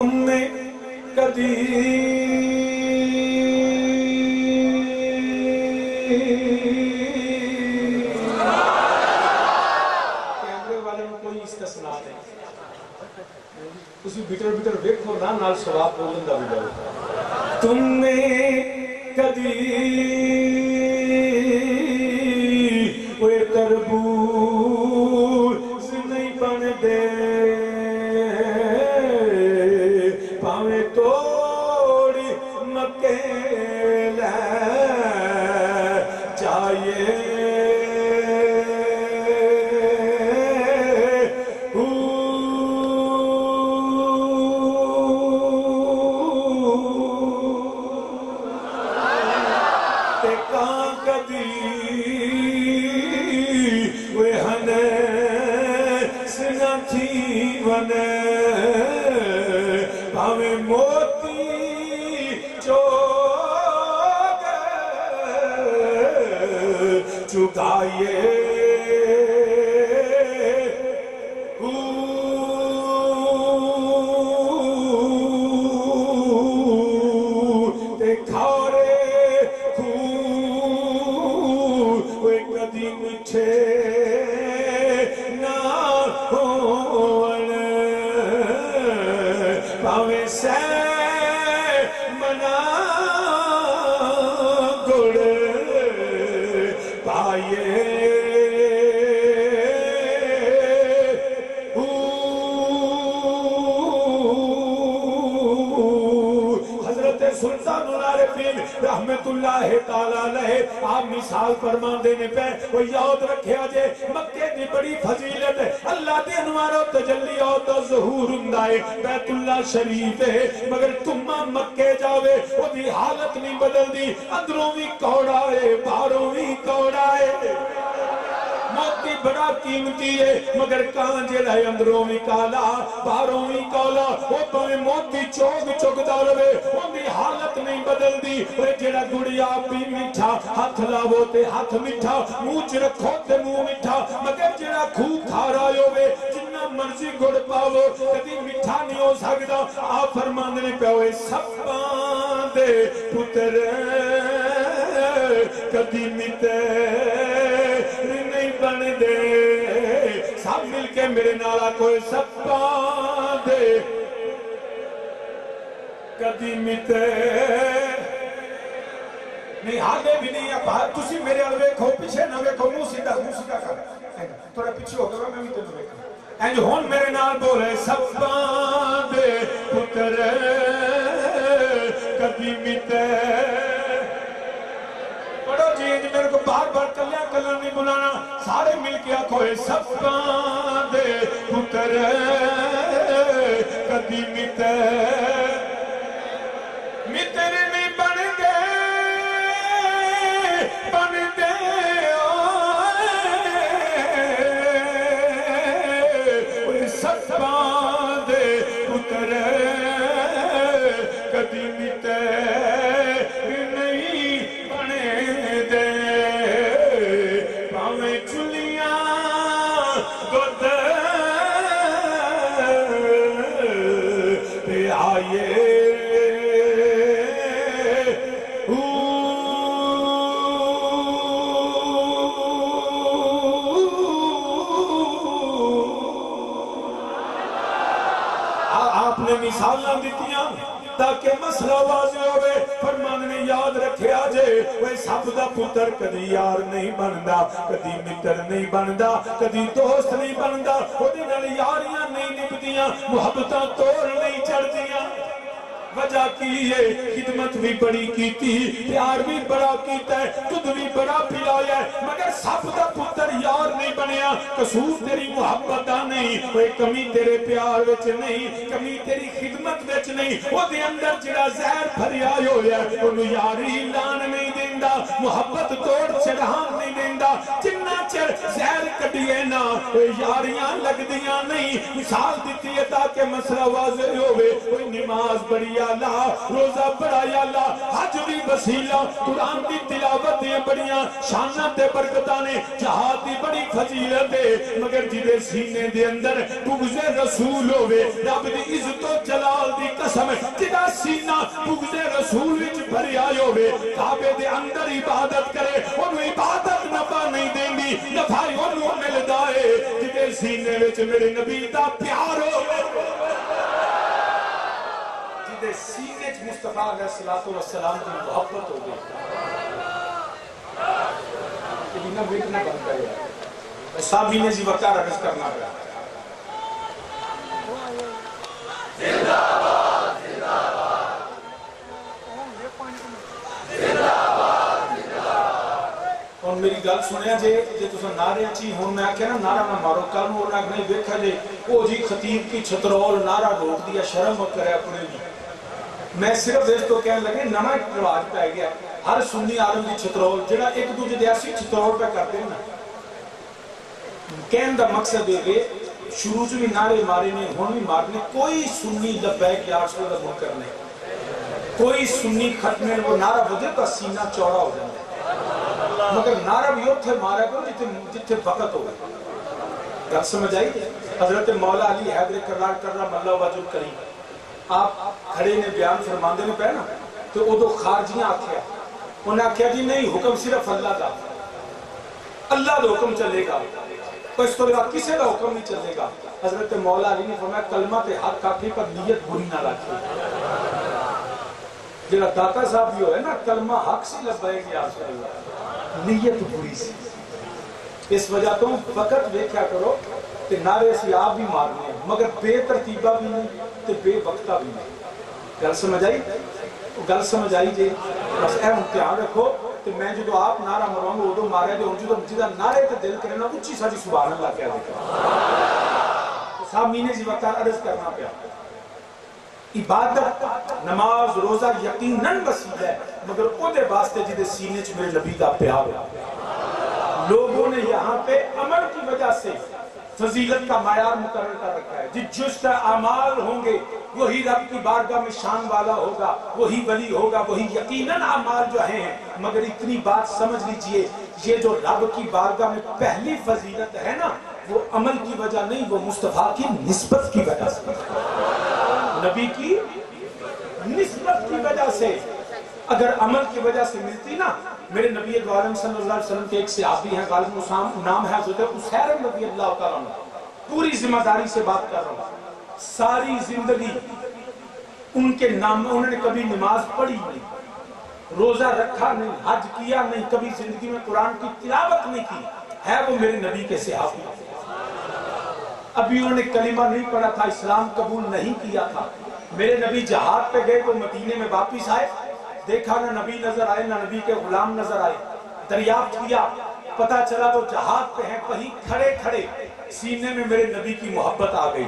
نے کدی کیمرے والے میں کوئی استثناء نہیں اسی بیٹر بیٹر ویکھو نا نال ثواب بولن دا بھی جاؤ تم نے کدی وہ تربوز نہیں بن دے پاویں توڑی مکے لے جائے چکائے کھارے وہ کدی مٹھے نہ ہون پاویں سے منا گڑ پائے حضرت سلطان العارفین رحمت اللہ تعالیٰ علیہ آپ مثال فرمان دینے پہ وہ یاد رکھے آجے مکہ دی بڑی فضیلت ہے اللہ دے انوار و تجلیات و ظہور اندائے بیت اللہ شریف ہے مگر تمہاں مکہ جاوے وہ دی حالت نہیں بدل دی اندروں بھی کوڑائے باروں بھی کوڑائے موتی بڑا قیمتی ہے مگر کان جیڑا ہے اندروں بھی کالا باروں بھی کالا وہ پہنے موتی چوگ چوگدہ روے ان دی حالت نہیں بدل دی وہ جیڑا گڑیا بھی میٹھا ہاتھ لاؤ تے ہاتھ میٹھا موچ رکھو تے مو میٹھا مگر جیڑا کھو کھا رہا ہوئے جنہ مرضی گڑ پاؤ کدی میٹھا نہیں ہو سکتا آپ فرماندنے پہ ہوئے سب باندے پتر کدی میٹھے بن دے سب مل کے میرے نالا کوئی سب باندے کدی مٹے نہیں آگے بھی نہیں تسی میرے الوے کھو پیچھے نہ وے کھو مو سیدھا کر تھوڑا پیچھے ہو گیا میں بھی تنو وے کھو اینج ہون میرے نال بولے سب باندے پتر کدی مٹے جی میرے کو بار بار کلیاں کلیاں نہیں بلانا سارے مل کے آکھوئے سب باندے پتر کدی مٹے مٹر نہیں بن دے سب باندے پتر کدی مٹے مثالاں دیتیاں تاکہ مسئلہ واضح ہوئے فرمان نے یاد رکھے آجے وہ سب دا پتر کدی یار نہیں بندا کدی متر نہیں بندا کدی دوست نہیں بندا وہ دنال یاریاں نہیں نبدیاں محبتاں توڑ نہیں چڑھ دیاں وجہ کی ہے خدمت بھی بڑی کیتی پیار بھی بڑا کیتا ہے تُدھ بھی بڑا پلایا ہے مگر سب دا پتر یار نہیں بنیا قصور تیری محبت نہیں کوئی کمی تیرے پیار وچ نہیں کمی تیری خدمت وچ نہیں وہ دے اندر جڑا زہر بھریا ہویا ہے انہوں یاری لان نہیں دیندہ محبت توڑ چڑھان نہیں دیندہ جنہ چر زہر کٹیے نا وہ یاریاں لگ دیاں نہیں مثال دیتی ہے تاکہ مسئلہ واضح ہوئے کوئی نماز بڑی آلہ، روزہ بڑا آلہ، حج بھی وسیلہ، قرآن دی تلاوت دی بڑیاں شاناں تے برکتاں نے، جہاد دی بڑی فضیلت ہے، مگر جدے سینے دے اندر بغض رسول ہوئے، رب دی عزت و جلال دی قسم، جدا سینہ بغض رسول وچ بھری آئے ہوئے، کعبے دے اندر عبادت کرے، انہوں عبادت نفع نہیں دیں گی، نفع انہوں مل دائے، جدے سینے وچ میرے نبی دا پیار ہوئے، جدے سینے وچ مصطفیٰ علیہ السلام کی محبت ہو گئی۔ یہ بینا بیٹ نہ بن گئے، صحابی نے جی وقت عرض کرنا پڑا۔ زندہ باد، زندہ باد، زندہ باد، زندہ باد۔ اور میری گل سنیا جے تسا نعرے چی ہون میں آکھیا نا نعرہ نہ مارو، کل نو نہ نہیں دیکھا جے او جی خطیب کی چھترول نعرہ روک دیا، شرم مت کرے اپنے بھی۔ میں صرف اس تو کہنے لگے نواں رواج پہ گیا، ہر سنی عالم کی چھترول جڑا ایک دوجے دے ایسی چھترول پہ کرتے ہیں نا، کہن دا مقصد ہے کہ شروع سے بھی نعرے مارے نے، ہون بھی مارنے، کوئی سنی لبیک یا رسول اللہ منکر نہیں، کوئی سنی ختم میں وہ نعرہ بدے تو سینہ چوڑا ہو جائے، مگر نعرہ بھی اتھے مارا کرو جتھے وقت ہو گئے۔ گل سمجھ آئی؟ حضرت مولا علی حیدر کرار کرم اللہ وجل کریم آپ کھڑے نے بیان فرماندے نے پہنا تو ادو خارجیاں آکھیا، انہیں آکھیا جی نہیں حکم صرف اللہ دا، اللہ دا حکم چلے گا، تو اس طرح کسے دا حکم نہیں چلے گا۔ حضرت مولا علی نے فرمایا کلمہ تے حق آکھے پر نیت بری نہ رکھے، جڑا داتا صاحب بھی ہوئے نا کلمہ حق سے لبائے گیا رسول اللہ، نیت بری سی، اس وجہ تو وقت دیکھا کرو کہ نعرے سے آپ بھی مارنے ہیں مگر بے ترتیبہ بھی نہیں تے بے وقتہ بھی نہیں۔ گل سمجھ آئی؟ گل سمجھ آئی جی؟ بس اے امتحان رکھو کہ میں جو آپ نعرہ مروں گا وہ مارے جو جو جدہ نعرے تے دل کرے نا اچھی ساری سبحان اللہ کیا دیکھا سامین جی وقت عرض کرنا پیا۔ عبادت نماز روزہ یقیناً وسیلہ ہے مگر او دے واسطے جدے سینے چ میرے نبی کا پیار ہے۔ لوگوں نے یہاں پہ عمل کی وجہ سے فضیلت کا معیار مقرر کر رکھا ہے، جس کا اعمال ہوں گے وہی رب کی بارگاہ میں شان والا ہوگا، وہی ولی ہوگا، وہی یقیناً اعمال جو ہیں، مگر اتنی بات سمجھ لیجئے یہ جو رب کی بارگاہ میں پہلی فضیلت ہے نا وہ عمل کی وجہ نہیں، وہ مصطفیٰ کی نسبت کی وجہ سے، نبی کی نسبت کی وجہ سے۔ اگر عمل کی وجہ سے ملتی نا، میرے نبی عالم صلی اللہ علیہ وسلم کے ایک صحابی ہیں، غالب نام ہے حضرت اسیر رضی اللہ تعالیٰ عنہ، پوری ذمہ داری سے بات کر رہا ہوں، ساری زندگی ان کے نام میں انہوں نے کبھی نماز پڑھی نہیں، روزہ رکھا نہیں، حج کیا نہیں، کبھی زندگی میں قرآن کی تلاوت نہیں کی، ہے وہ میرے نبی کے صحابی۔ ابھی انہوں نے کلمہ نہیں پڑھا تھا، اسلام قبول نہیں کیا تھا، میرے نبی جہاد پہ گئے تو مدینے میں واپس آئے، دیکھا نہ نبی نظر آئے نہ نبی کے غلام نظر آئے، دریافت کیا، پتا چلا وہ جہاد پہ ہیں، وہیں کھڑے کھڑے سینے میں میرے نبی کی محبت آ گئی،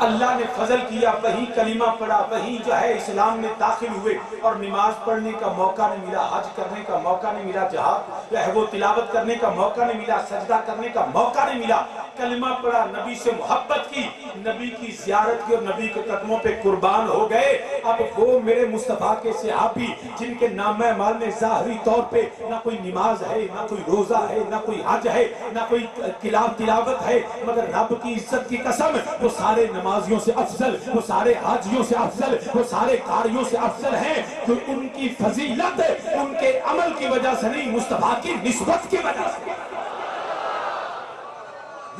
اللہ نے فضل کیا، وہیں کلمہ پڑھا، وہیں جو ہے اسلام میں داخل ہوئے، اور نماز پڑھنے کا موقع نہیں ملا، حج کرنے کا موقع نہیں ملا، جہاد وہ تلاوت کرنے کا موقع نہیں ملا، سجدہ کرنے کا موقع نہیں ملا، کلمہ پڑھا، نبی سے محبت کی، نبی کی زیارت کی اور نبی کے قدموں پہ قربان ہو گئے۔ اب وہ میرے مصطفیٰ کے صحابی جن کے نامہ اعمال میں ظاہری طور پہ نہ کوئی نماز ہے، نہ کوئی روزہ ہے، نہ کوئی حج ہے، نہ کوئی تلاوت ہے، مگر رب کی عزت کی قسم وہ سارے نمازیوں سے افضل، وہ سارے حاجیوں سے افضل، وہ سارے قاریوں سے افضل ہیں، تو ان کی فضیلت ان کے عمل کی وجہ سے نہیں، مصطفیٰ کی نسبت کی وجہ سے۔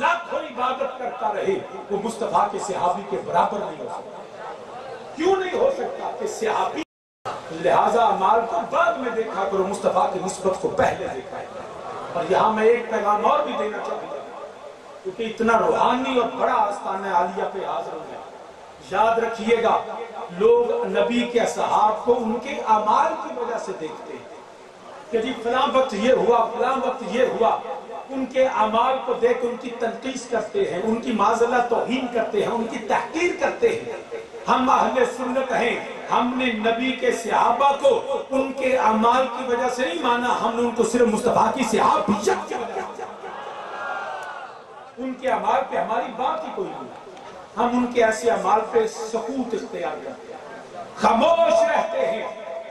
لاکھوں عبادت کرتا رہے وہ مصطفیٰ کے صحابی کے برابر نہیں ہو سکتا۔ کیوں نہیں ہو سکتا؟ کہ صحابی لہذا اعمال کو بعد میں دیکھا کرو، مصطفیٰ کی نسبت کو پہلے دیکھا ہے۔ اور یہاں میں ایک پیغام اور بھی دینا چاہتا ہوں کیونکہ اتنا روحانی اور بڑا آستانہ عالیہ پہ حاضر ہوں گے، یاد رکھیے گا لوگ نبی کے اصحاب کو ان کے اعمال کی وجہ سے دیکھتے ہیں کہ جی فلاں وقت یہ ہوا، فلاں وقت یہ ہوا، ان کے اعمال کو دیکھ ان کی تنقیص کرتے ہیں، ان کی معذلہ توہین کرتے ہیں، ان کی تحقیر کرتے ہیں۔ ہم اہل سنت ہیں، ہم نے نبی کے صحابہ کو ان کے اعمال کی وجہ سے نہیں مانا، ہم نے ان کو صرف مصطفیٰ کی صحابیت کی وجہ سے، ان کے اعمال پہ ہماری بات ہی کوئی نہیں۔ ہم ان کے ایسے اعمال پہ سکوت اختیار کرتے ہیں، خاموش رہتے ہیں،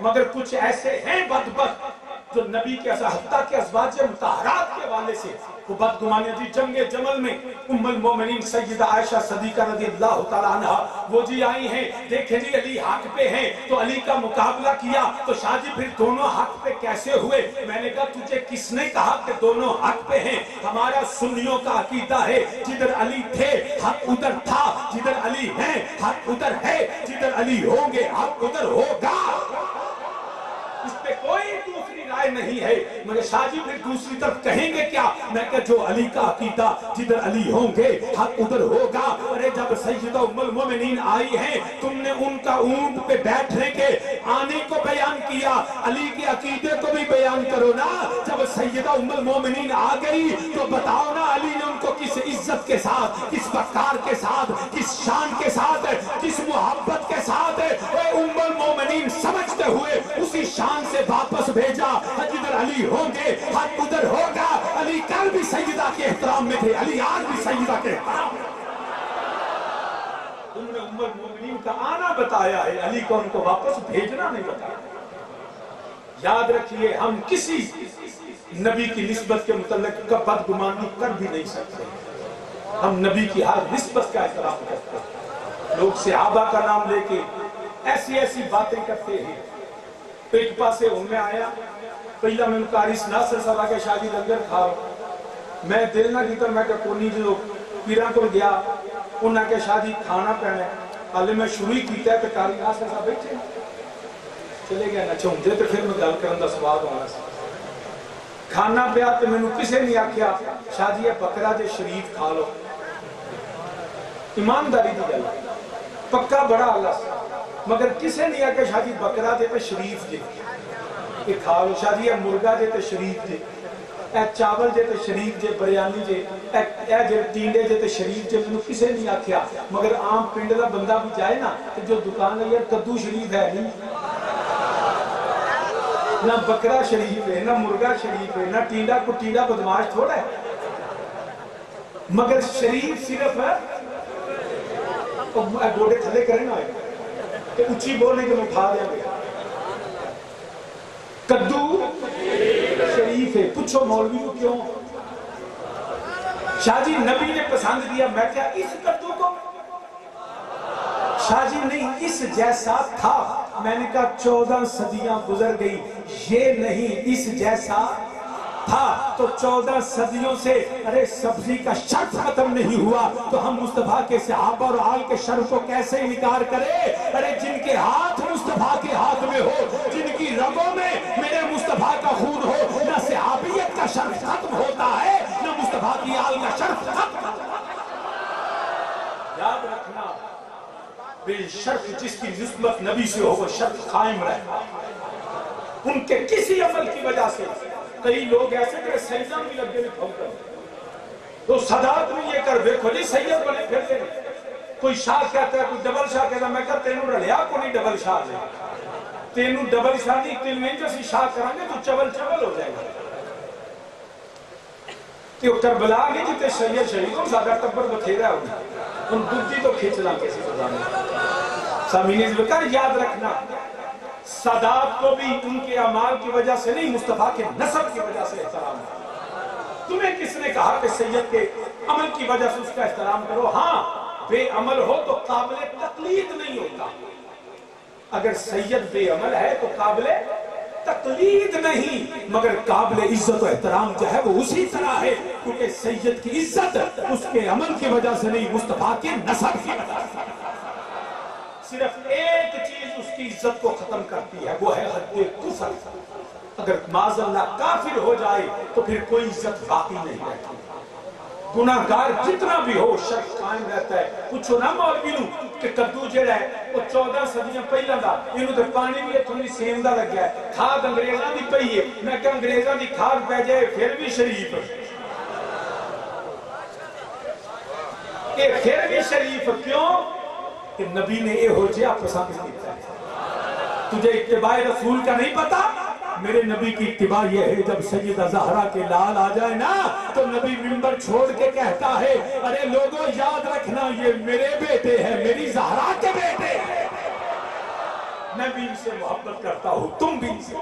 مگر کچھ ایسے ہیں بدبخت جو نبی کے حتیٰ کے ازواج مطہرات کے والے سے وہ بدگمانیاں تھی۔ جنگ جمل میں ام المومنین سیدہ عائشہ صدیقہ رضی اللہ تعالیٰ عنہ وہ جی آئی ہیں، دیکھیں جی علی حق پہ ہیں تو علی کا مقابلہ کیا تو شاہ جی پھر دونوں حق پہ کیسے ہوئے؟ میں نے کہا تجھے کس نے کہا کہ دونوں حق پہ ہیں؟ ہمارا سنیوں کا عقیدہ ہے جدھر علی تھے حق ادھر تھا، جدھر علی ہیں حق ادھر ہے، جدھر علی ہوں گے حق ادھر ہوگا، اس پہ کوئی دوسری رائے نہیں ہے۔ مگر شاہ جی پھر دوسری طرف کہیں گے کیا؟ میں کہ جو علی کا عقیدہ جدھر علی ہوں گے حق ادھر ہوگا۔ ارے جب سیدہ ام المومنین آئی ہیں تم نے ان کا اونٹ پہ بیٹھنے کے آنے کو بیان کیا، علی کے عقیدے کو بھی بیان کرو نا۔ جب سیدہ ام المومنین آ گئی تو بتاؤ نا علی نے ان کو کس عزت کے ساتھ، کس وقار کے ساتھ، کس شان کے ساتھ، کس محبت کے ساتھ اے ام المومنین سمجھتے ہوئے اسی شان سے واپس بھیجا، جدھر علی ہوں گے حق ادھر ہوگا۔ علی کل بھی سیدہ کے احترام میں تھے، علی آج بھی سیدہ کے احترام میں۔ انہوں نے ام المومنین کا آنا بتایا ہے، علی کو ان کو واپس بھیجنا نہیں بتایا۔ یاد رکھیے ہم کسی نبی کی نسبت کے متعلق بدگمانی کر بھی نہیں سکتے، ہم نبی کی ہر نسبت کا احترام کرتے ہیں۔ لوگ صحابہ کا نام لے کے ایسی ایسی باتیں کرتے ہیں۔ ایک پاسے ہوں میں آیا پہلا میں کارس ناصر صاحب کے شادی لنگر کھاؤ، میں دل نہ کیتا میں کہ کونی جو پیران کو گیا انہاں کے شادی کھانا پہنے حالے میں شروع ہی کیتا ہے کہ کاری ناصر صاحب بیٹھے چلے گیا نہ چھوڑ دے تو پھر میں گل کرن دا سواد ہونا سی۔ کھانا پیا تو میں نے کسے نہیں آکھیا شادی ہے بکرا جے شریف کھا لو، ایمانداری دی گل پکا بڑا اللہ سے، مگر کسے نہیں آکھیا شادی بکرا دے تے شریف جے کہ کھا لو، شادی ہے مرغا جے تے شریف جے، اے چاول جے تے شریف جے، بریانی جے، اے جے ٹینڈے جے تے شریف جے، میں نے کسے نہیں آکھیا۔ مگر عام پنڈ دا بندہ بھی جائے نا کہ جو دکان ہے یار کدو شریف ہے نہیں، نہ بکرا شریف ہے، نہ مرغا شریف ہے، نہ ٹینڈا کو ٹینڈا بدماش تھوڑا ہے، مگر شریف صرف ہے گوڑے تھلے کریں نا کہ اچھی بولنے کے مٹھا دیا گیا کدو شریف ہے۔ پوچھو مولوی کو کیوں؟ شاہ جی نبی نے پسند دیا، میں کیا اس کدو کو؟ شاہ جی نہیں اس جیسا تھا، میں نے کہا 14 صدیاں گزر گئی یہ نہیں اس جیسا تھا، تو 14 صدیوں سے ارے سبزی کا شرط ختم نہیں ہوا تو ہم مصطفیٰ کے صحابہ اور آل کے شرط کو کیسے انکار کرے؟ ارے جن کے ہاتھ مصطفیٰ کے ہاتھ میں ہو، جن کی رگوں میں میرے مصطفیٰ کا خون ہو، نہ صحابیت کا شرط ختم ہوتا ہے نہ مصطفیٰ کی آل کا شرط ختم ہوتا ہے۔ یاد رکھنا بے شرط جس کی نسبت نبی سے ہو وہ شرط قائم رہتا، ان کے کسی عمل کی وجہ سے کئی لوگ ایسے کہ سیدہ بھی لگ گئے پھل کر تو صدات میں یہ کر دیکھو جی سید بنے پھر دے کوئی شاہ کہتا ہے کوئی ڈبل شاہ کہتا ہے، میں کہا تینوں رلیا کو نہیں ڈبل شاہ دے، تینوں ڈبل شاہ نہیں، تینوں میں جیسی شاہ کریں گے تو چبل چبل ہو جائے گا۔ کہ کربلا نہیں جتے سید شہیدوں زیادہ ٹبر بتھیرا ہوگا ان بدھی تو کھچنا کسی خدا میں۔ سامعین اس بکر یاد رکھنا سادات کو بھی ان کے اعمال کی وجہ سے نہیں مصطفیٰ کے نسب کی وجہ سے احترام ہے۔ تمہیں کس نے کہا کہ سید کے عمل کی وجہ سے اس کا احترام کرو؟ ہاں بے عمل ہو تو قابل تقلید نہیں ہوتا، اگر سید بے عمل ہے تو قابل تقلید نہیں، مگر قابل عزت و احترام جو ہے وہ اسی طرح ہے، کیونکہ سید کی عزت اس کے عمل کی وجہ سے نہیں مصطفیٰ کے نسب کی وجہ سے۔ صرف ایک چیز اس کی عزت کو ختم کرتی ہے وہ ہے حد کفر، اگر معاذ اللہ کافر ہو جائے تو پھر کوئی عزت باقی نہیں رہتی۔ گناہگار جتنا بھی ہو شرط قائم رہتا ہے۔ پوچھو نا مولوی نو کہ کدو جڑا ہے وہ 14 صدیاں پہلا دا انہوں تے پانی بھی تھوڑی سیم دا لگ گیا ہے، کھاد انگریزاں دی پئی ہے، میں کہ انگریزاں دی کھاد پہ جائے پھر بھی شریف پھر بھی شریف کیوں کہ نبی نے اے ہو جیا پسند کیتا ہے۔ تجھے اتباع رسول کا نہیں پتا؟ میرے نبی کی اتباع یہ ہے جب سیدہ زہرا کے لال آ جائے نا تو نبی منبر چھوڑ کے کہتا ہے ارے لوگوں یاد رکھنا یہ میرے بیٹے ہیں میری زہرا کے بیٹے ہیں میں بھی ان سے محبت کرتا ہوں تم بھی ان سے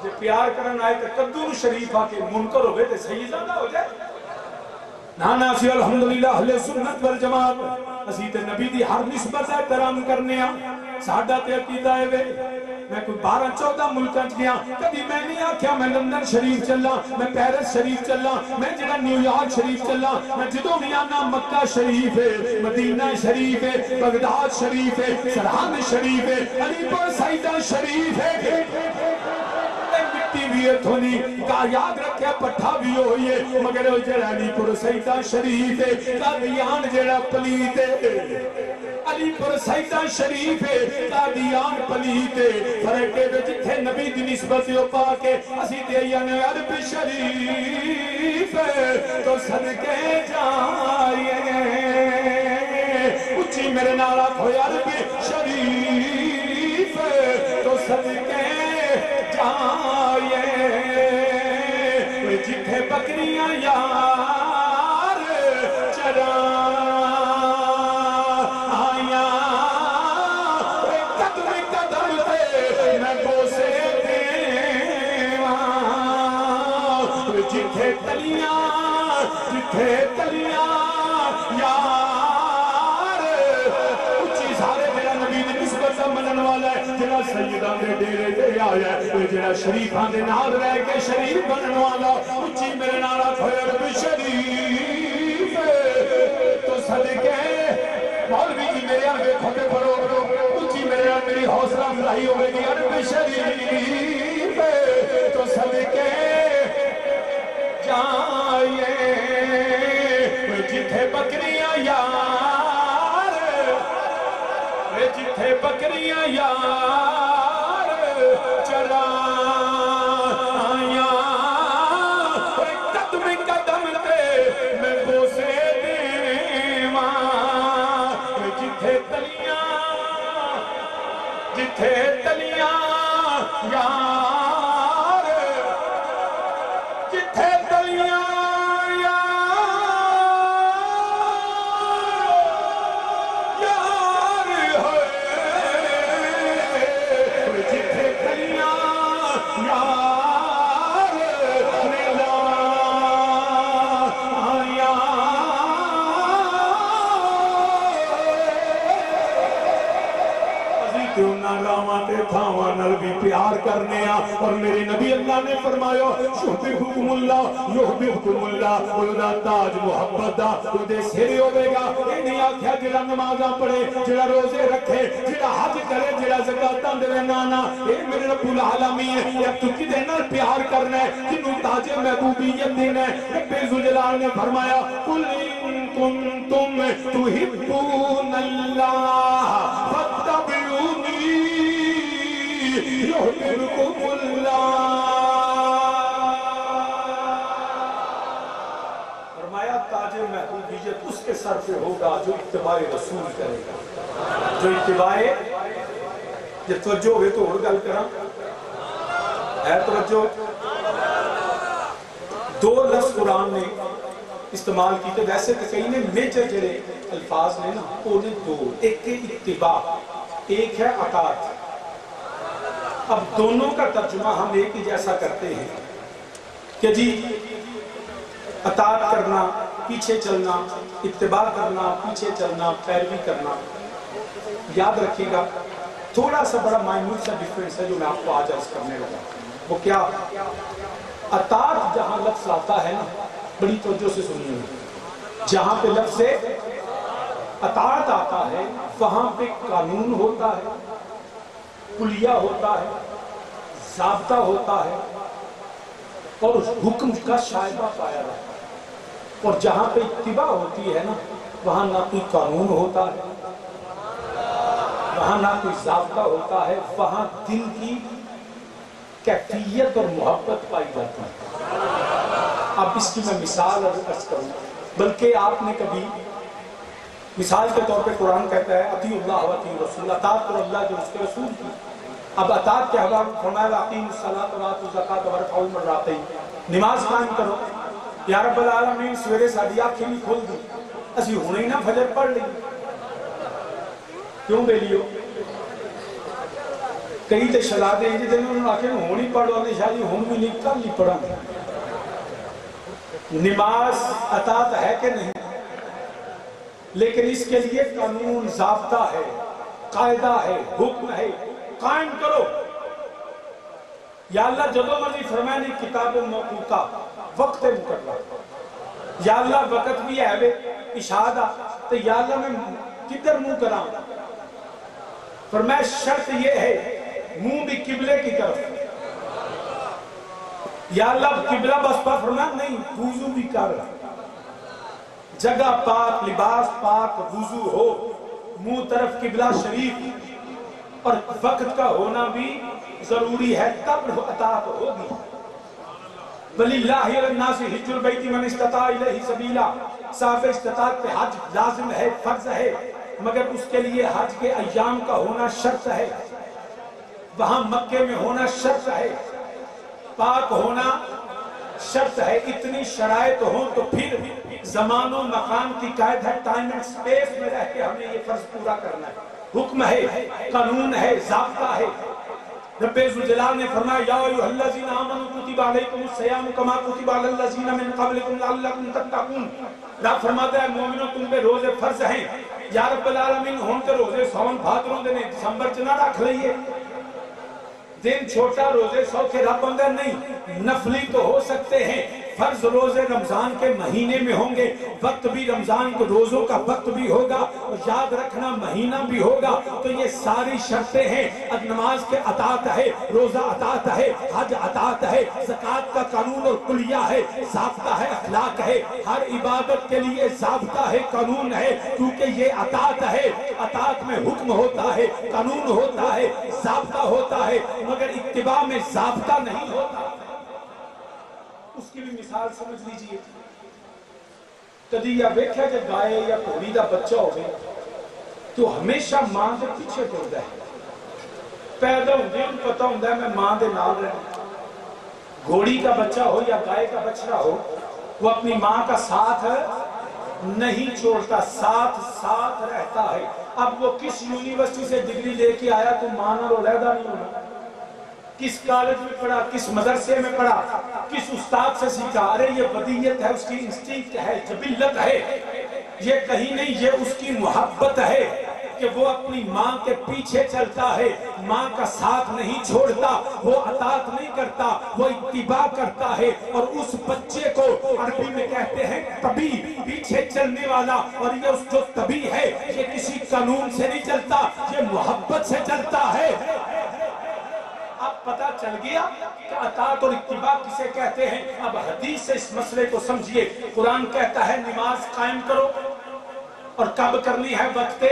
جو پیار کرنا آئے کہ قدر شریفہ کے منکر ہوئے تھے صحیح زیادہ ہو جائے نانا سی الحمدللہ اہل سنت والجماعت اسی تے نبی دی ہر نسبت احترام کرنے ساڈا تے عقیدہ ہے میں کوئی 12-14 ملکاں گیا کبھی میں نہیں آکھیا میں لندن شریف چلا میں پیرس شریف چلا میں جڑا نیو یارک شریف چلا میں جدوں بھی آنا مکہ شریف ہے مدینہ شریف ہے بغداد شریف ہے سرحد شریف ہے علی پور سیدہ شریف ہے مٹی بھی ہے تھونی کا یاد رکھے پٹھا بھی ہوئی ہے مگر وہ جڑا علی پور سیدہ شریف ہے قادیان جڑا پلیت ہے علی پور سیدہ شریف ہے قادیان پلیت ہے فرقے میں جتھے نبی دی نسبت ہو پاکے اسی دیانے عرب شریف تو صدقے جائیے اچھی میرے نالا کھویا عرب شریف تو صدقے جائیے جتھے بکریاں یار چرا آیاں قدم قدم تے میں بوسے دیواں جتھے تلیاں یار اچھی سارے میرا نبی دی نسبت سے منن والا ہے جڑا سیدہ دے ڈیرے تے آیا ہے جڑا شریفاں دے نال رہ کے شریف بنن والا اچھی میرے نالا کھویا رب شریف تو صدقے مولوی جی میرے آگے کھوٹے پڑھو اچھی میرے آگے میری حوصلہ افزائی ہوئے گی رب شریف تو صدقے جائیے جتھے بکریاں یار جتھے بکریاں یار چرا آیاں قدم قدم تے میں بوسے دیواں جتھے تلیاں یار جتھے تلیاں بھی پیار کرنے اور میرے نبی اللہ نے فرمایا یحببکم اللہ یحببکم اللہ اودا تاج محبت دا اودے سر ہوے گا یہ نہیں آکھیا جڑا نمازاں پڑھے جڑا روزے رکھے جڑا حج کرے جڑا زکاتاں دے نانا اے میرے رب العالمین یا تو کدے نال پیار کرنا ہے کنوں تاج محبوبیت دینا ہے رب ذوالجلال نے فرمایا قل ان کنتم تحبون اللہ فاتبعونی یحببکم اللہ فرمایا تاج محبوبیت اس کے سر پہ ہوگا جو اتباع رسول کرے گا جو اتباع جب توجہ ہوئے تو اور گل کرا ہے توجہ دو لفظ قرآن نے استعمال کی تھے ویسے تو کئی نے میجر جڑے الفاظ نے نا انہیں دو ایک اتباع ایک ہے اطاعت اب دونوں کا ترجمہ ہم ایک ہی جیسا کرتے ہیں کہ جی اطاعت کرنا پیچھے چلنا اتباع کرنا پیچھے چلنا پیروی کرنا یاد رکھیے گا تھوڑا سا بڑا مائنوٹ سا ڈیفرنس ہے جو میں آپ کو آج عرض کرنے لگا وہ کیا اطاعت جہاں لفظ آتا ہے نا بڑی توجہ سے سنیے جہاں پہ لفظ اطاعت آتا ہے وہاں پہ قانون ہوتا ہے کلیہ ہوتا ہے ضابطہ ہوتا ہے اور حکم کا شائبہ پایا رہتا ہے اور جہاں پہ اتباع ہوتی ہے نا وہاں نہ کوئی قانون ہوتا ہے وہاں نہ کوئی ضابطہ ہوتا ہے وہاں دل کی کیفیت اور محبت پائی جاتی ہے اب اس کی میں مثال عرض کروں بلکہ آپ نے کبھی مثال کے طور پہ قرآن کہتا ہے اطیعوا اللہ و اطیعوا الرسول اطاعت کرو اللہ جو اس کے رسول کی اب اطاعت کیا ہوگا؟ فرمایا واقیم الصلاۃ وآتوا الزکاۃ وارفعوا الراحتین، نماز قائم کرو۔ یا رب العالمین سویرے ساڈی اکھ نہیں کھل دی، اسی ہنے ہی نہ فجر پڑھ لی، کیوں بیلیو؟ کئی تے شہزادے ہیں جنہوں نے آخر ہون ہی پڑھ لو، نے شاید ہون بھی نہیں کل ہی پڑھا۔ نماز اطاعت ہے کہ نہیں؟ لیکن اس کے لیے قانون ضابطہ ہے، قاعدہ ہے، حکم ہے، قائم کرو۔ یا اللہ جدو مرضی فرمائے نہیں کتاب موقوتا وقت مقررہ، یا اللہ وقت بھی ہے وے اشادہ، تو یا اللہ میں کدھر منہ کراں؟ فرمایا شرط یہ ہے منہ بھی قبلے کی طرف، یا اللہ قبلہ بس پا فرمایا نہیں وضو بھی کر، جگہ پاک، لباس پاک، وضو ہو، منہ طرف قبلہ شریف، اور وقت کا ہونا بھی ضروری ہے، تب اطاعت ہوگی۔ وَلِلَّهِ عَلَى النَّاسِ حِجُّ الْبَيْتِ مَنِ اسْتَطَاعَ إِلَيْهِ سَبِيلًا، صاحب استطاعت پہ حج لازم ہے، فرض ہے، مگر اس کے لیے حج کے ایام کا ہونا شرط ہے، وہاں مکے میں ہونا شرط ہے، پاک ہونا شرط ہے۔ اتنی شرائط ہوں تو پھر زمان و مقام کی قائد ہے، ٹائم اینڈ سپیس میں رہ کے ہمیں یہ فرض پورا کرنا ہے، حکم ہے، قانون ہے، ضابطہ ہے۔ رب ذوالجلال نے فرمایا یا ایھا الذین آمنوا کتب علیکم الصیام کما کتب علی الذین من قبلکم لعلکم تتقون، رب فرماتا ہے مومنوں تم پہ روزے فرض ہیں۔ یا رب العالمین ہون تے روزے سون بھادروں دے دسمبر چ نہ رکھ لئیے، دن چھوٹا روزے سو کے رب اندر نہیں، نفلی تو ہو سکتے ہیں، فرض روزے رمضان کے مہینے میں ہوں گے، وقت بھی رمضان کو روزوں کا وقت بھی ہوگا، اور یاد رکھنا مہینہ بھی ہوگا، تو یہ ساری شرطیں ہیں۔ نماز کے اطاعت ہے، روزہ اطاعت ہے، حج اطاعت ہے، زکوٰۃ کا قانون اور کلیہ ہے، ضابطہ ہے، اخلاق ہے، ہر عبادت کے لیے ضابطہ ہے، قانون ہے، کیونکہ یہ اطاعت ہے۔ اطاعت میں حکم ہوتا ہے، قانون ہوتا ہے، ضابطہ ہوتا ہے، مگر اتباع میں ضابطہ نہیں ہوتا۔ اس کی بھی مثال سمجھ لیجئے، کدی یا ویکھیا کہ گائے یا گھوڑی دا بچہ ہوگے تو ہمیشہ ماں دے پیچھے ٹردا ہے، پیدا ہوندے ان پتہ ہوندا ہے میں ماں دے نال رہنا۔ گھوڑی کا بچہ ہو یا گائے کا بچڑا ہو، وہ اپنی ماں کا ساتھ نہیں چھوڑتا، ساتھ رہتا ہے۔ اب وہ کس یونیورسٹی سے ڈگری لے کے آیا تو ماں نال علیحدہ نہیں ہونا، کس کالج میں پڑھا، کس مدرسے میں پڑھا، کس استاد سے سیکھا، ارے یہ ودیت ہے، اس کی انسٹنکٹ ہے، جبلت ہے، یہ کہیں نہیں، یہ اس کی محبت ہے کہ وہ اپنی ماں کے پیچھے چلتا ہے، ماں کا ساتھ نہیں چھوڑتا، وہ اطاعت نہیں کرتا، وہ اتباع کرتا ہے۔ اور اس بچے کو عربی میں کہتے ہیں طبی، پیچھے چلنے والا، اور یہ اس جو طبی ہے یہ کسی قانون سے نہیں چلتا، یہ محبت سے چلتا ہے۔ اب پتہ چل گیا کہ اطاعت اور اتباع کسے کہتے ہیں۔ اب حدیث سے اس مسئلے کو سمجھیے۔ قرآن کہتا ہے نماز قائم کرو، اور کب کرنی ہے؟ وقت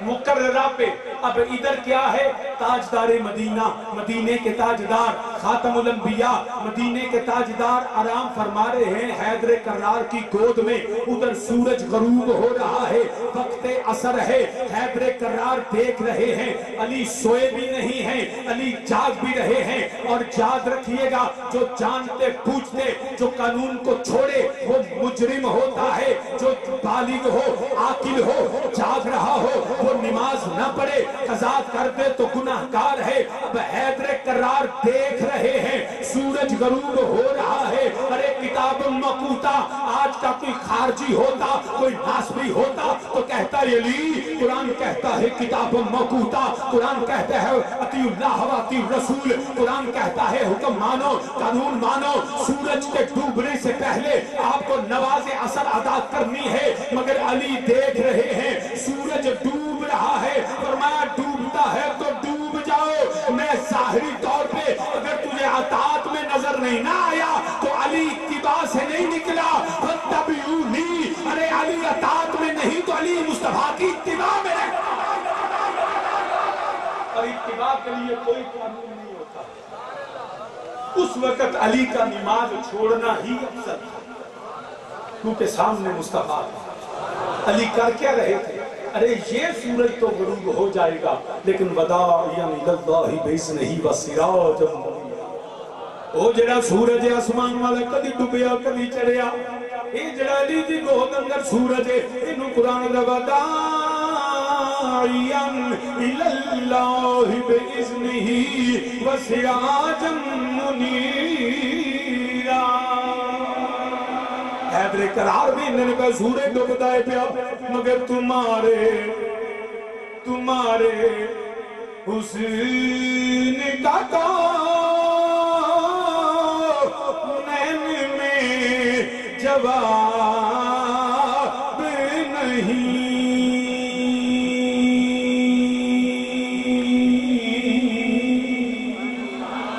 مقررہ پہ۔ اب ادھر کیا ہے؟ تاجدار مدینہ، مدینے کے تاجدار، خاتم الانبیاء، مدینے کے تاجدار آرام فرما رہے ہیں حیدر کرار کی گود میں۔ ادھر سورج غروب ہو رہا ہے، وقت عصر ہے، حیدر کرار دیکھ رہے ہیں، علی سوئے بھی نہیں ہیں، علی جاگ بھی رہے ہیں۔ اور یاد رکھیے گا جو جانتے پوچھتے جو قانون کو چھوڑے وہ مجرم ہوتا ہے، جو بالغ ہو، عاقل ہو، جاگ رہا ہو، وہ نماز نہ پڑھے، قضا کر دے تو گناہگار ہے۔ اب حیدر کرار دیکھ رہے ہیں، سورج غروب ہو رہا ہے۔ ارے کتاب موقوتا، آج کا کوئی خارجی ہوتا، کوئی ناسبی ہوتا تو کہتا علی، قرآن کہتا ہے کتاب موقوتا، قرآن کہتا ہے اطیع اللہ و اطیع الرسول، قرآن کہتا ہے حکم مانو، قانون مانو۔ سورج کے ڈوبنے سے پہلے آپ کو نماز عصر ادا کرنی ہے، مگر علی دیکھ رہے ہیں سورج ڈوب رہا ہے۔ فرمایا ڈوبتا ہے تو ڈوب جاؤ، میں ظاہری طور پہ اگر تجھے اطاعت میں نظر نہیں نہ آیا تو علی اتباع سے نہیں نکلا، فاتبعونی، ارے علی اطاعت میں نہیں تو علی مصطفیٰ کی اتباع میں ہے۔ اور اتباع کے لیے کوئی قانون نہیں ہوتا۔ اس وقت علی کا نماز چھوڑنا ہی افضل تھا، کیونکہ سامنے مصطفیٰ علی کر کیا رہے تھے؟ ارے یہ سورج تو غروب ہو جائے گا لیکن وداعیاً الاللہ بإذنہ وسراجا منیرا. او جڑا سورج آسمان والا کدی ڈوبیا کدی چڑھیا، اے جڑا علی دی گود اندر سورج ہے، اینو قرآن دا وداعیاً الاللہ بإذنہ وسراجا منیرا. حیدر قرار بھی انہوں کا سورج ڈوبتا ہے پیا مگر تمہارے حسن کا نین میں جواب نہیں.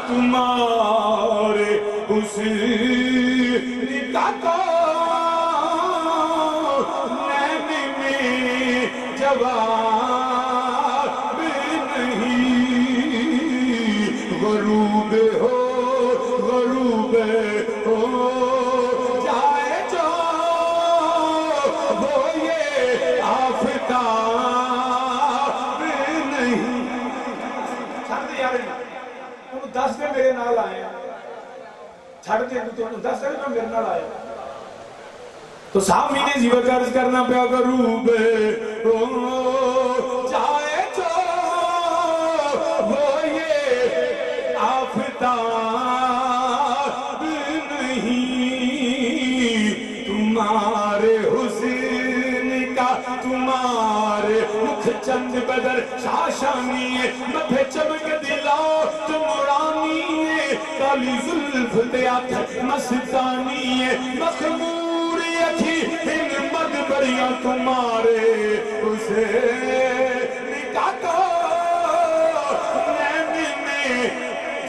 تمہارے حسن کا جواب نہیں. غروب ہو جائے جو وہ یہ آفتاب نہیں. چھڑ دے یار تم 10 دن میرے نال آئے، چھڑ دے تم 10 دن میرے نال آئے. تو سامی نے زیوہ عرض کرنا پیا غروب ہو جائے جو وہ یہ آفتاب نہیں. تمہارے حسن کا تمہارے مکھ چند بدر شاشانی ہے، متھے چمک دلاؤ تمرانی ہے، کالی زلف دیات مستانی ہے، مخمور ان مدبریاں تمہارے اسے نکاتا نین میں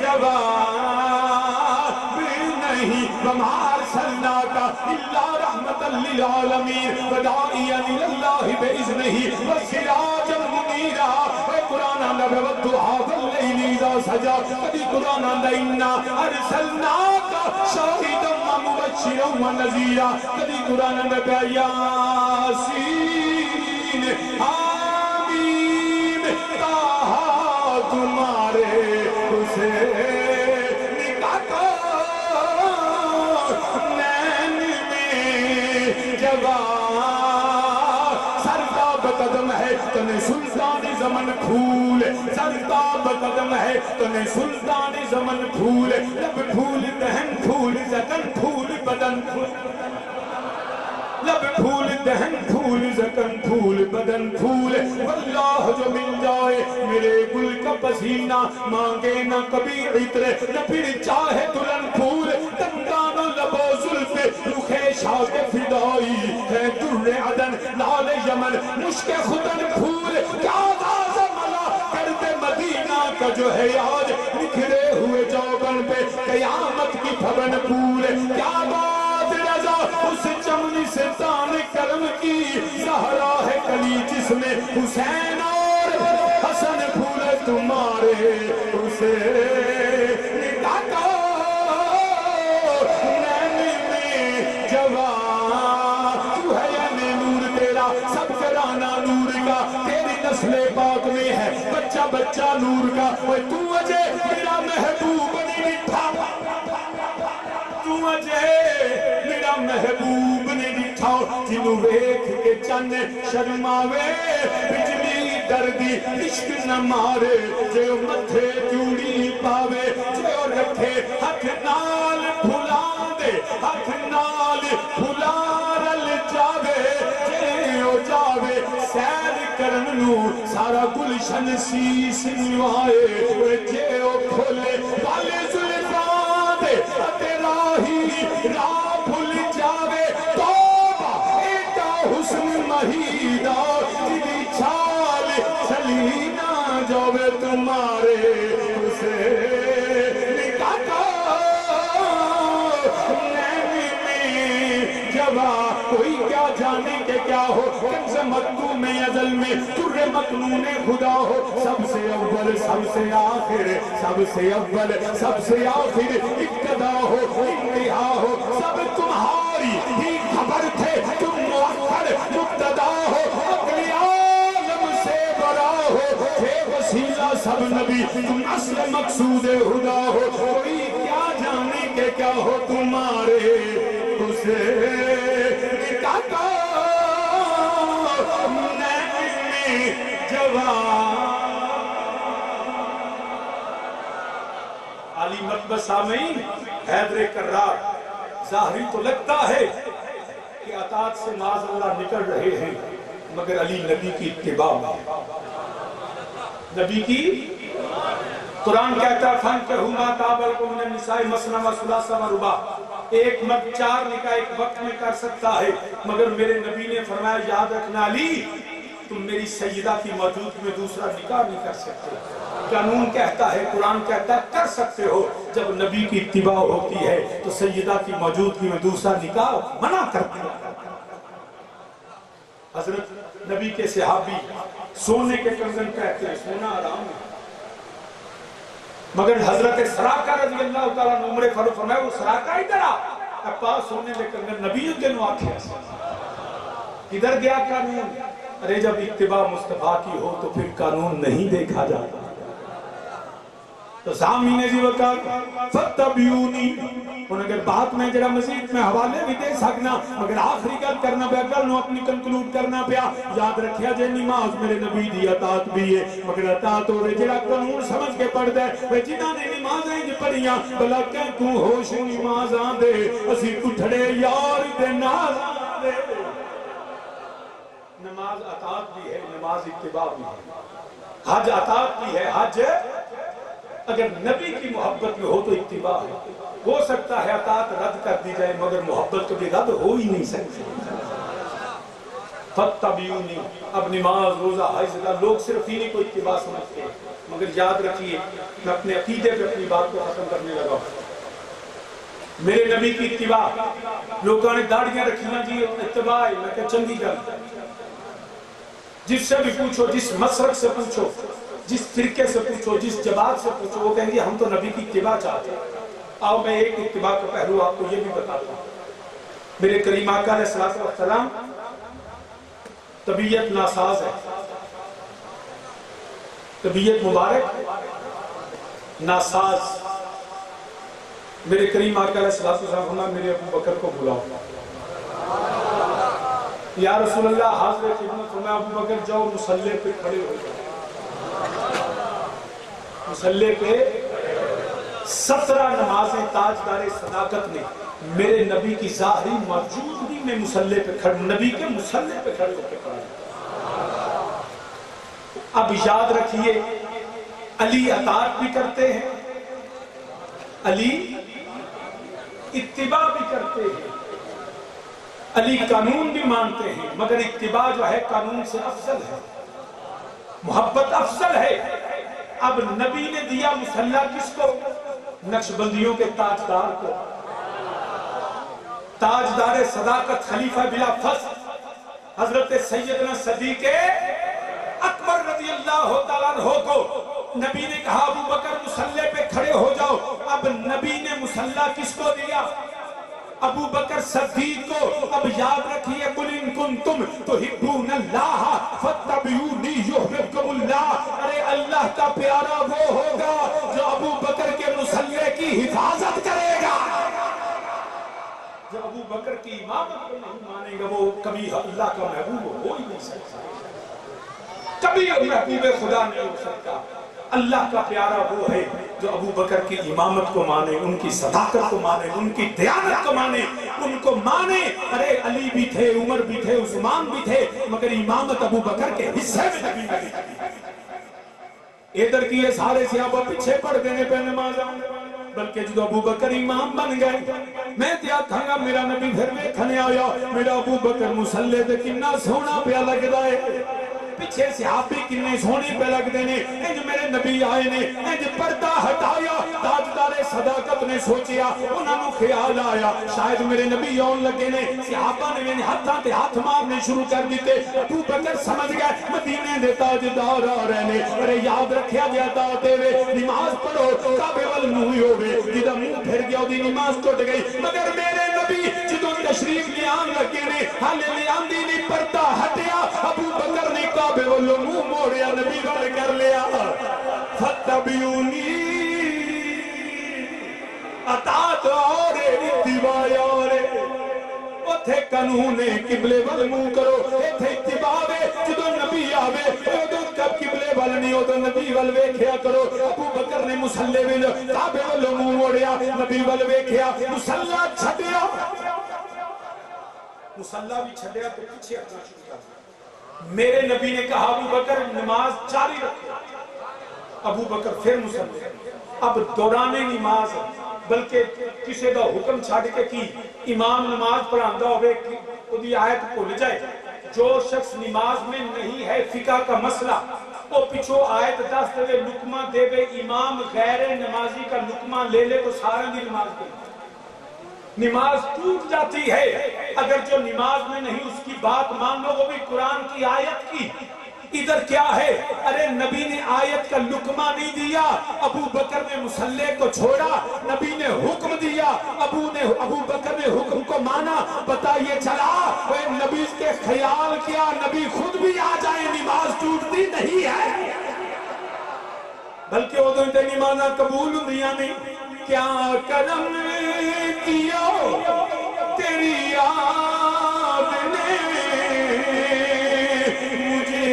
جواب نہیں. وما ارسلناک الا رحمتا للعالمین وداعیا الاللہ بإذنہ وسراجا منیرا. اے قرآن آندہ والضحیٰ واللیل اذا سجا. کبھی قرآن آندہ انا ارسلناک شاہدا ومبشرا ونذیرا. کبھی قرآن آندہ یاسین حامیم طٰہٰ تمہارے اسے نکاتا نین میں جواب. سرتاب قدم ہے تنے سلطان زمن پھول، سرتاب قدم ہے تنے سلطان زمن پھول. لب پھول دہن پھول زکن پھول بدن پھول، لب پھول دہن پھول زکن پھول بدن پھول. واللہ جو مل جائے میرے گل کا پسینہ مانگے نہ کبھی عطر نہ پھر چاہے دلن پھول. دندان و لب و زلف رخ شاک فدائی ہے در عدن لال یمن مشک خدن پھول. کیا راز ملا کرد مدینہ کا جو ہے آج نکھرے ہوئے جوبن پہ قیامت کی پھبن پھول. کیا بات رضا اس چمنی سے تان کرم کی، زہرا ہے کلی جس میں حسین اور حسن پھول. تمہارے اسے نکاتا نین میں جواب. تو ہے یعنی نور تیرا سب کرانہ نور کا، تیری نسل پاک میں ہے بچہ بچہ نور کا. تو اجے میرا محبوب نہیں ڈٹھا، تو اجے میرا محبوب نے ڈٹھا. جنہوں ویکھ کے چند شرماوے بجلی دردی عشق نہ مارے، جو متھے چوڑی پاوے، جو رکھے ہاتھ نال پھلا دے، ہاتھ نال پھلا رل جاوے، جو جاوے سیر کرن نو سارا گلشن سیس نوائے. جو کھولے والے زلفاں دے اتے راہی راہ بھول جاوے. توبہ ایٹا حسن مہیدہ جدی چھال چلی نہ جاوے. تمہارے اسے نکاتا نین میں جواب. کوئی کیا جانے کہ کیا ہو کنز مکتوم میں ازل میں در مکنون خدا ہو. سب سے اول سب سے آخر، سب سے اول سب سے آخر ابتدا ہو انتہا ہو. سب تمہاری ہی خبر تھے، تم مؤخر مبتدا ہو. اقلیاء وسیلہ سب نبی تم اصل مقصود خدا ہو کوئی کیا جانے کہ کیا ہو تمہارے اسے نکاتا نین جوان علی مطبع سامعین حیدر کرار ظاہری تو لگتا ہے کہ اطاعت سے معاذ اللہ نکل رہے ہیں مگر علی نبی کی اتباع میں نبی کی قرآن کہتا ہے فَانْكِحُوا مَا طَابَ لَكُم مِّنَ النِّسَاءِ مَثْنًى وَثُلَاثَ وَرُبَاعَ ایک مرد 4 نکاح ایک وقت میں کر سکتا ہے مگر میرے نبی نے فرمایا یاد رکھنا علی تم میری سیدہ کی موجودگی میں دوسرا نکاح نہیں کر سکتے قانون کہتا ہے قرآن کہتا ہے کر سکتے ہو جب نبی کی اتباع ہوتی ہے تو سیدہ کی موجودگی میں دوسرا نکاح منع کر دیا حضرت نبی کے صحابی سونے کے کنگن کہتے ہیں سونا حرام ہے مگر حضرت سراقہ رضی اللہ تعالیٰ نے عمر فاروق فرمایا وہ سراقہ ادھر اپا سونے کے کنگن نبی دن واقع ادھر گیا قانون ارے جب اتباع مصطفیٰ کی ہو تو پھر قانون نہیں دیکھا جاتا تو سامین جی وقت فتبیونی ان اگر بات میں جڑا مزید میں حوالے بھی دے سکنا مگر آخری گل کرنا پیا گل نو اپنی کنکلوڈ کرنا پیا یاد رکھیا جے نماز میرے نبی دی اطاعت بھی ہے مگر اطاعت ہو رہے جڑا قانون سمجھ کے پڑھ دے وہ جنہاں نے نمازیں جو پڑھیاں بلا کہ تو ہوش نماز آن دے اسی کٹھڑے یار دے ناز آن دے نماز اطاعت بھی ہے نماز اتباع بھی ہے حج اطاعت بھی ہے حج اگر نبی کی محبت میں ہو تو اتباع ہے ہو سکتا ہے اطاعت رد کر دی جائے مگر محبت کبھی رد ہو ہی نہیں سکتی فتبیونی اب نماز روزہ حج زکات لوگ صرف انہی کو اتباع سمجھتے ہیں مگر یاد رکھیے میں اپنے عقیدے پہ اپنی بات کو ختم کرنے لگا میرے نبی کی اتباع لوگوں نے داڑیاں رکھیاں جی اتباع ہے میں کہ چنگی گل جس سے بھی پوچھو جس مسلک سے پوچھو جس فرقے سے پوچھو جس جماعت سے پوچھو وہ کہیں گے ہم تو نبی کی اتباع چاہتے ہیں آؤ میں ایک اتباع کا پہلو آپ کو یہ بھی بتاتا ہوں میرے کریم آقا علیہ السلام طبیعت ناساز ہے طبیعت مبارک ناساز میرے کریم آقا علیہ السلام میرے ابو بکر کو بلاؤ یا رسول اللہ حاضر خدمت فرمایا ابو بکر جاؤ مصلی پہ کھڑے ہو جاؤ مصلی پہ 17 نمازیں تاجدار صداقت نے میرے نبی کی ظاہری موجودگی میں مصلی پہ کھڑے نبی کے مصلی پہ کھڑے ہو کے پڑھا اب یاد رکھیے علی اطاعت بھی کرتے ہیں علی اتباع بھی کرتے ہیں علی قانون بھی مانتے ہیں مگر اتباع جو ہے قانون سے افضل ہے محبت افضل ہے اب نبی نے دیا مصلی کس کو نقشبندیوں کے تاجدار کو تاجدار صداقت خلیفہ بلا فصل حضرت سیدنا صدیق اکبر رضی اللہ تعالیٰ عنہ کو نبی نے کہا ابو بکر مصلی پہ کھڑے ہو جاؤ اب نبی نے مصلی کس کو دیا ابو بکر صدیق کو اب یاد رکھیے قُلْ إِن كُنْتُمْ تُحِبُّونَ اللَّهَ فَاتَّبِعُونِي يُحْبِبْكُمُ اللَّهُ ارے اللہ کا پیارا وہ ہوگا جو ابو بکر کے مصلی کی حفاظت کرے گا جو ابو بکر کی امامت کو نہیں مانے گا وہ کبھی اللہ کا محبوب ہو ہی نہیں سکتا کبھی محبوب خدا نہیں ہو سکتا اللہ کا پیارا وہ ہے جو ابو بکر کی امامت کو مانے ان کی صداقت کو مانے ان کی دیانت کو مانے ان کو مانے ارے علی بھی تھے عمر بھی تھے عثمان بھی تھے مگر امامت ابو بکر کے حصے میں نبی نہیں ادھر کی یہ سارے صحابہ پیچھے پڑ دینے پہ نماز بلکہ جو ابو بکر امام بن گئے میں تیا تھا گا میرا نبی پھر میں کھنے آیا میرا ابو بکر مصلی تے کنا سونا پیا لگ رہا ہے پیچھے صحابی کنے سونے پہ لگ دینے انج میرے نبی آئے نے انج پردہ ہٹایا تاجدار صداقت نے سوچیا انہوں نے خیال آیا شاید میرے نبی آن لگے نے صحابہ نے میں ہاتھاں تے ہاتھ مارنے شروع کر دیتے ابو بکر سمجھ گئے مدینے دے تاجدار آ رہے نے ارے یاد رکھیا گیا داتے وے نماز پڑھو کعبے وال منہ ہوئے جدہ منہ پھر گیا دی نماز ٹوٹ گئی مگر میرے نبی جدوں تشریف لیان لگے نے حالے لیان دی نہیں پردہ ہٹیا ابو بکر نے کعبے والوں منہ موڑیا نبی وال کر لیا انہوں نے قبلے وال منہ کرو ایتھے اتباع ہے جدو نبی آوے ادو کب قبلے وال نہیں ادو نبی وال ویکھیا کرو ابو بکر نے مصلی وچ کعبے والوں منہ موڑیا نبی وال ویکھیا مصلی چھڈیا مصلی بھی چھڈیا تو پیچھے ہٹنا شروع کر میرے نبی نے کہا ابو بکر نماز جاری رکھو ابو بکر پھر مصلی اب دوران نماز بلکہ کسی دا حکم چھاڑ کے کی امام نماز پڑھاندا ہوئے کہ آیت بھول جائے جو شخص نماز میں نہیں ہے فقہ کا مسئلہ وہ پیچھو آیت دس دے لقمہ دے وے امام غیر نمازی کا لقمہ لے لے تو سارے دی نماز پڑھے نماز ٹوٹ جاتی ہے اگر جو نماز میں نہیں اس کی بات مان لو وہ بھی قرآن کی آیت کی ادھر کیا ہے ارے نبی نے آیت کا لقمہ نہیں دیا ابو بکر نے مصلی کو چھوڑا نبی نے حکم دیا ابو بکر نے حکم کو مانا پتہ یہ چلا وہ نبی کے خیال کیا نبی خود بھی آ جائے نماز ٹوٹتی نہیں ہے بلکہ وہ تو انہیں نمازہ قبول ہوندیاں نہیں کیا کرم کیا تیری یاد نے مجھے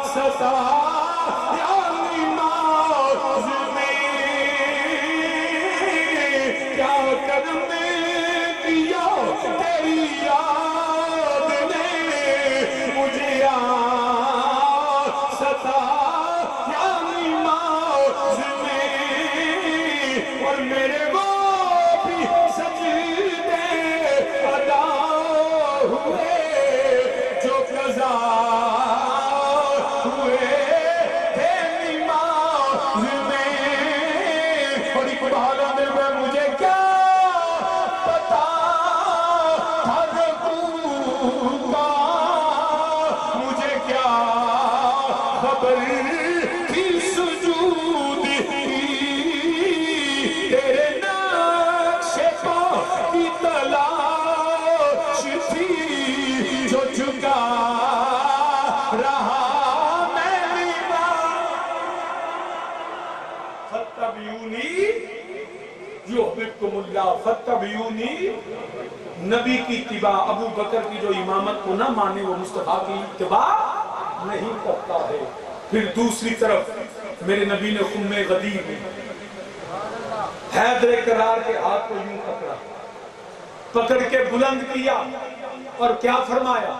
ستایا نماز میں کیا کرم کیا تیری یاد نے مجھے ستایا نماز میں اور میرے وہ بھی سجدے ادا ہوئے جو قضا ہوئے تھے نماز میں اور ایک بہانا دے میں مجھے کیا پتا تھا رکوع کا مجھے کیا خبر تھی سجود تیرے نقش پا کی تلاش تھی جو جھکا رہا میں فتبیونی یحببکم اللہ فتبیونی نبی کی اتباع ابو بکر کی جو امامت کو نہ مانے وہ مصطفیٰ کی اتباع نہیں کرتا ہے پھر دوسری طرف میرے نبی نے خم غدیر حیدر کرار کے ہاتھ کو یوں پکڑا پکڑ کے بلند کیا اور کیا فرمایا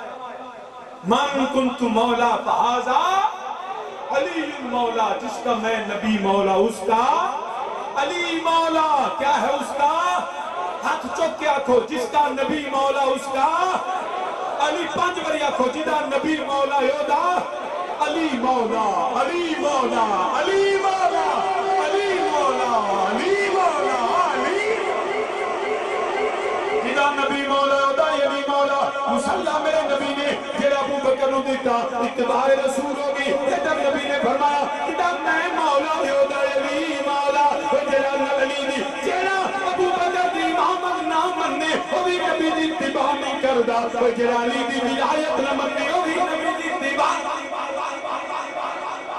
من کنت مولا فہذا علی مولا جس کا میں نبی مولا اس کا علی مولا کیا ہے اس کا ہاتھ چوک کے آکھو جس کا نبی مولا اس کا علی پانچ بری آکھو جدا نبی مولا یودا علی مولا علی مولا علی مولا علی مولا علی مولا علی جدا نبی مولا یودا علی مولا مصلی میرے نبی نے جیڑا ابو بکر نو دیتا اتباع رسول ہوگی جدا نبی نے فرمایا جدا میں مولا یودا علی مولا جیڑا علی دی جیڑا ابو بکر دی امامت نہ مننے وہ بھی نبی دی اتباع نہیں کردا جیڑا علی دی ولایت نہ مننے وہ بھی نبی دی اتباع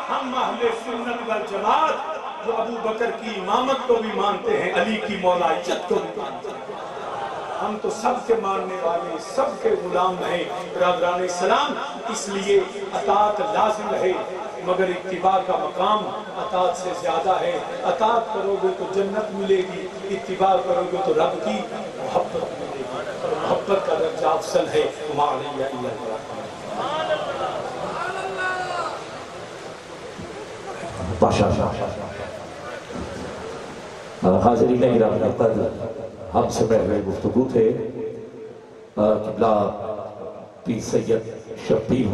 ہم اہل سنت والجماعت جو ابو بکر کی امامت کو بھی مانتے ہیں علی کی مولائیت کو بھی مانتے ہیں ہم تو سب کے ماننے والے سب کے غلام ہیں برادران اسلام اس لیے اطاعت لازم ہے مگر اتباع کا مقام اطاعت سے زیادہ ہے اطاعت کرو گے تو جنت ملے گی اتباع کرو گے تو رب کی محبت ملے گی اور محبت کا درجہ افضل ہے وَمَعَلَيَّ إِلَّا الْبَرَاءُ حاضرین اکرام قدر ہم سے پہلے گفتگو تھے قبلہ پیر سید شبیر